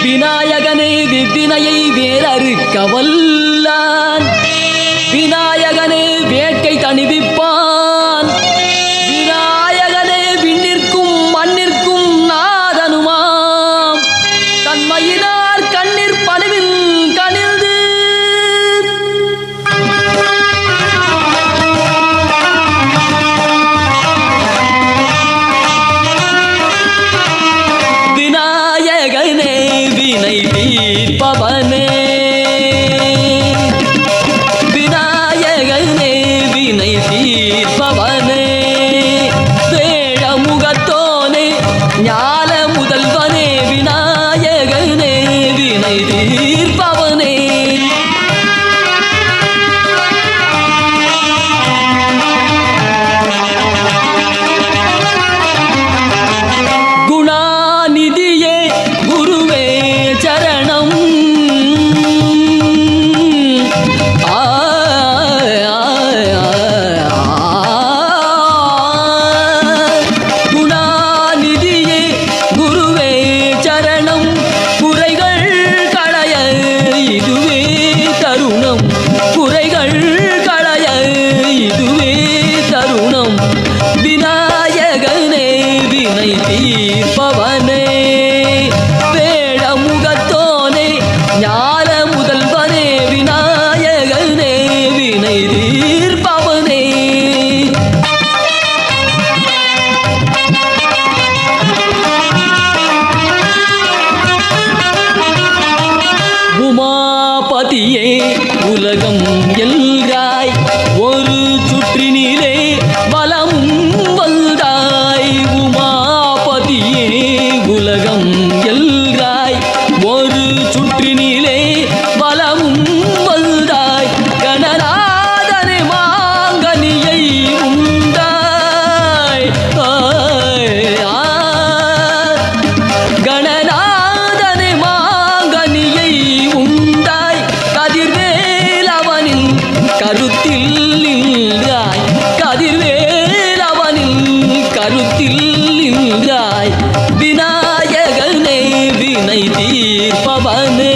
விநாயகனே விவினையை வேறறுக்க வல்லான். விநாயகனே வேட்கை தணிவிப்பான். விநாயகனே விண்ணிற்கும் மண்ணிற்கும் நாதனுமாம். தன்மையினார் கண்ணீர் பணிவில் கனிழ்ந்து விநாயகனே வினை தீர்ப்பவனே. விநாயகனே வினை தீர்ப்பவனே. வேழமுகத்தோனே ஞான முதல்வனே. விநாயகனே வினை தீர்ப்பவனே. குணாநிதியே குருவே சரணம். குணாநிதியே குருவே சரணம். குறைகள் களைய இதுவே தருணம். குறைகள் களைய இதுவே தருணம். விநாயகனே வினை தீர்ப்பவனே. வேழமுகத்தோனே ஞான முதல்வனே. விநாயகனே வினை தீர்ப்பவனே. உமாபதியே உலகம் எல்றாய். ஒரு சுற்றினிலே வலமும் வந்தாய். உமாபதியே உலகம் எல்றாய். ஒரு சுற்றினிலே வலமும் வந்தாய். கணநாதனே மாங்கனியை உண்டாய். கணநாதனே மாங்கனியை உண்டாய். கதிர்வேலவனின் கருத்தில் நின்றாய். கதிர்வேலவனின் கருத்தில் நின்றாய். விநாயகனே வினை தீர்ப்பவனே.